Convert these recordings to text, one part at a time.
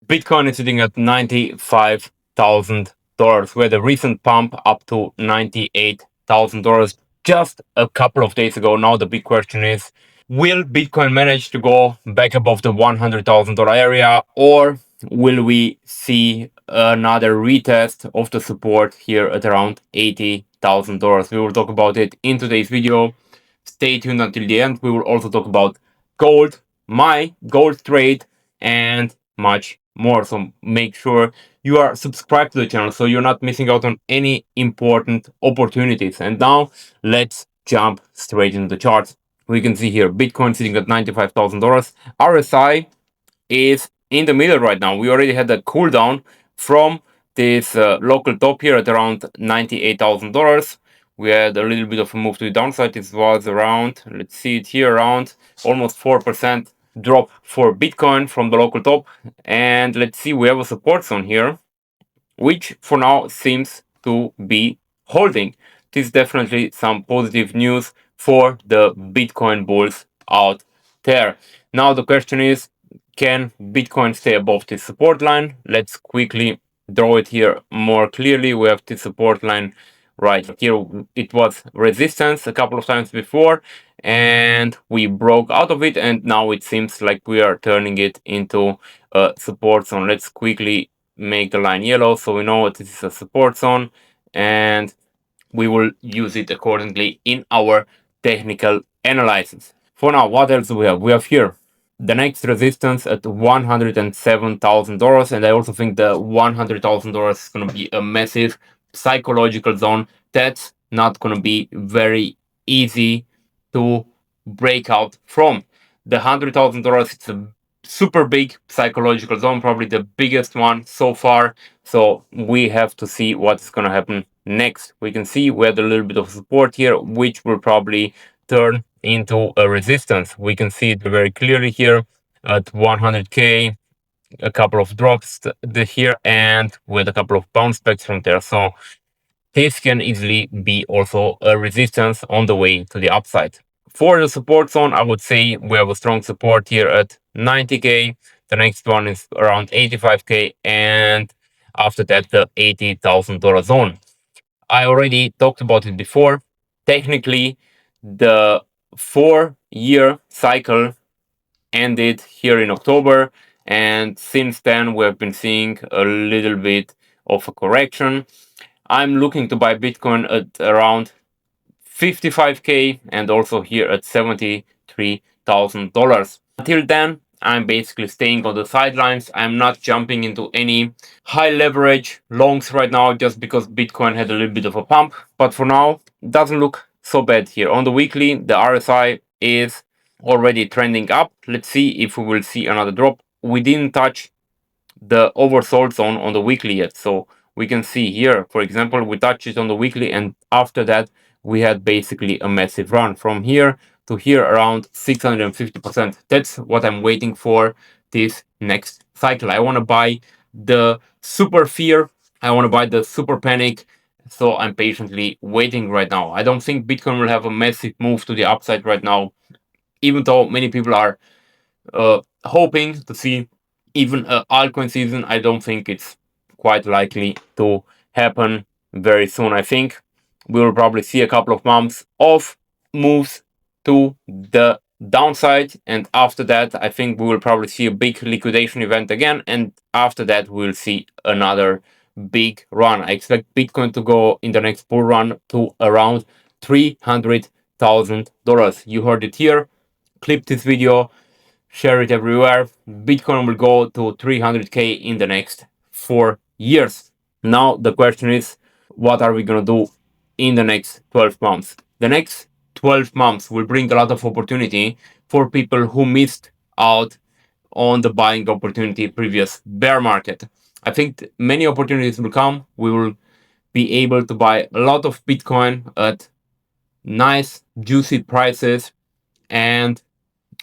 Bitcoin is sitting at $95,000. We had a recent pump up to $98,000 just a couple of days ago. Now the big question is, will Bitcoin manage to go back above the $100,000 area, or will we see another retest of the support here at around $80,000? We will talk about it in today's video. Stay tuned until the end. We will also talk about gold, my gold trade, and much more. So make sure you are subscribed to the channel so you're not missing out on any important opportunities. And now let's jump straight into the charts. We can see here Bitcoin sitting at $95,000. RSI is in the middle right now. We already had a cool down from this local top here at around $98,000. We had a little bit of a move to the downside. This was around, let's see it here, around almost 4% drop for Bitcoin from the local top. And let's see, we have a support zone here, which for now seems to be holding. This is definitely some positive news for the Bitcoin bulls out there. Now the question is, can Bitcoin stay above this support line? Let's quickly draw it here more clearly. We have the support line right here. It was resistance a couple of times before, and we broke out of it, and now it seems like we are turning it into a support zone. Let's quickly make the line yellow so we know this is a support zone, and we will use it accordingly in our technical analysis. For now, what else do we have? We have here the next resistance at $107,000, and I also think the $100,000 is going to be a massive psychological zone that's not going to be very easy to break out from. The $100,000, it's a super big psychological zone, probably the biggest one so far. So we have to see what's going to happen next. We can see we had a little bit of support here, which will probably turn into a resistance. We can see it very clearly here at 100k, a couple of drops here, and with a couple of bounce backs from there. So this can easily be also a resistance on the way to the upside. For the support zone, I would say we have a strong support here at 90k. The next one is around 85k, and after that the $80,000 zone. I already talked about it before. Technically, the 4-year cycle ended here in October, and since then we have been seeing a little bit of a correction. I'm looking to buy Bitcoin at around 55k and also here at $73,000. Until then, I'm basically staying on the sidelines. I'm not jumping into any high leverage longs right now just because Bitcoin had a little bit of a pump. But for now, it doesn't look so bad here. On the weekly, the RSI is already trending up. Let's see if we will see another drop. We didn't touch the oversold zone on the weekly yet. So we can see here, for example, we touched it on the weekly, and after that, we had basically a massive run from here to here around 650%. That's what I'm waiting for this next cycle. I want to buy the super fear. I want to buy the super panic. So I'm patiently waiting right now. I don't think Bitcoin will have a massive move to the upside right now, even though many people are hoping to see even an altcoin season. I don't think it's quite likely to happen very soon. I think we will probably see a couple of months of moves to the downside, and after that I think we will probably see a big liquidation event again, and after that we'll see another big run. I expect Bitcoin to go in the next bull run to around $300,000. You heard it here. Clip this video, share it everywhere. Bitcoin will go to 300k in the next 4 years. Now the question is, what are we going to do in the next 12 months? The next 12 months will bring a lot of opportunity for people who missed out on the buying opportunity previous bear market. I think many opportunities will come. We will be able to buy a lot of Bitcoin at nice juicy prices and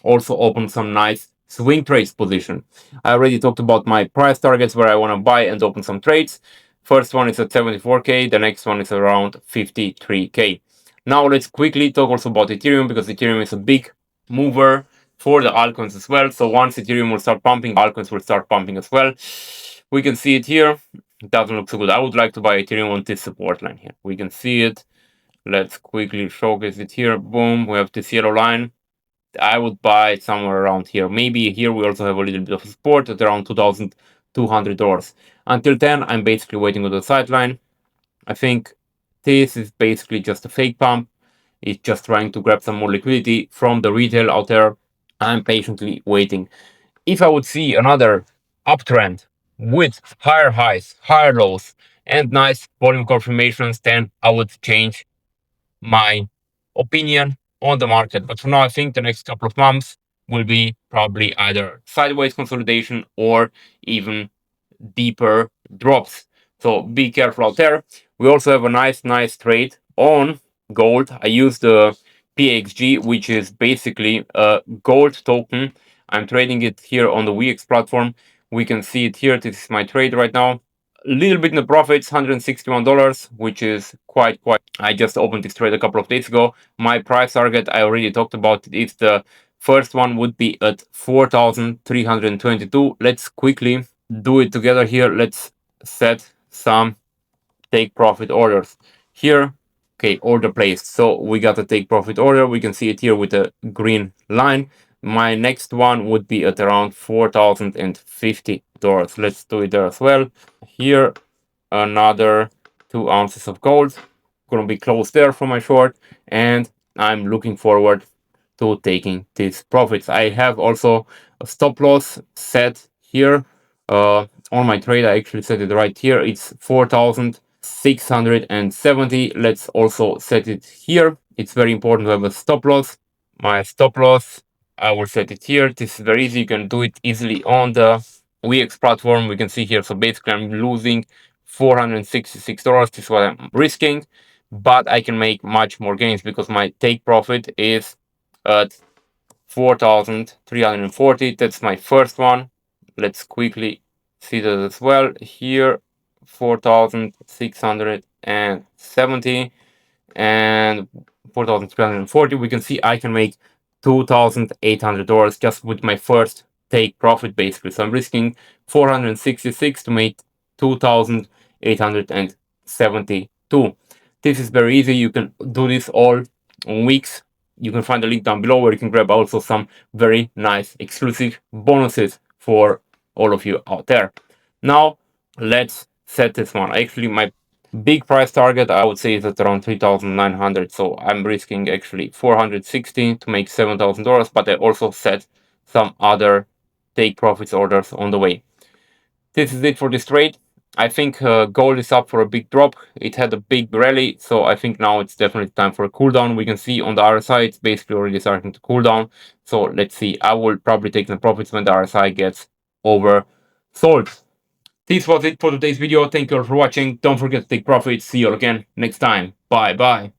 also open some nice swing trades position. I already talked about my price targets where I want to buy and open some trades. First one is at 74k, the next one is around 53k. Now let's quickly talk also about Ethereum, because Ethereum is a big mover for the altcoins as well. So once Ethereum will start pumping, altcoins will start pumping as well. We can see it here. It doesn't look so good. I would like to buy Ethereum on this support line here. We can see it. Let's quickly showcase it here. Boom, we have this yellow line. I would buy it somewhere around here. Maybe here we also have a little bit of support at around $2,200. Until then, I'm basically waiting on the sideline. I think this is basically just a fake pump. It's just trying to grab some more liquidity from the retail out there. I'm patiently waiting. If I would see another uptrend with higher highs, higher lows, and nice volume confirmations, then I would change my opinion on the market. But for now, I think the next couple of months will be probably either sideways consolidation or even deeper drops. So be careful out there. We also have a nice trade on gold. I use the PXG, which is basically a gold token. I'm trading it here on the WEX platform. We can see it here. This is my trade right now. A little bit in the profits, $161, which is quite. I just opened this trade a couple of days ago. My price target, I already talked about it. If the first one would be at 4,322. Let's quickly do it together here. Let's set some take profit orders here. Okay, order placed. So we got a take profit order. We can see it here with a green line. My next one would be at around $4,050. Let's do it there as well. Here, another 2 ounces of gold. Gonna be close there for my short, and I'm looking forward to taking these profits. I have also a stop loss set here on my trade. I actually set it right here. It's 4,670. Let's also set it here. It's very important to have a stop loss. My stop loss, I will set it here. This is very easy. You can do it easily on the WEX platform. We can see here. So basically, I'm losing $466. This is what I'm risking, but I can make much more gains because my take profit is at 4,340. That's my first one. Let's quickly see that as well. Here, 4,670 and 4,340. We can see I can make $2,800 just with my first take profit, basically. So I'm risking 466 to make 2,872. This is very easy. You can do this all on weeks. You can find the link down below where you can grab also some very nice exclusive bonuses for all of you out there. Now, let's set this one. Actually, my big price target, I would say, is at around 3,900. So I'm risking actually 460 to make $7,000, but I also set some other take profits orders on the way. This is it for this trade. I think gold is up for a big drop. It had a big rally, so I think now it's definitely time for a cool down. We can see on the RSI, it's basically already starting to cool down. So let's see. I will probably take some profits when the RSI gets oversold. This was it for today's video. Thank you all for watching. Don't forget to take profits. See you all again next time. Bye bye.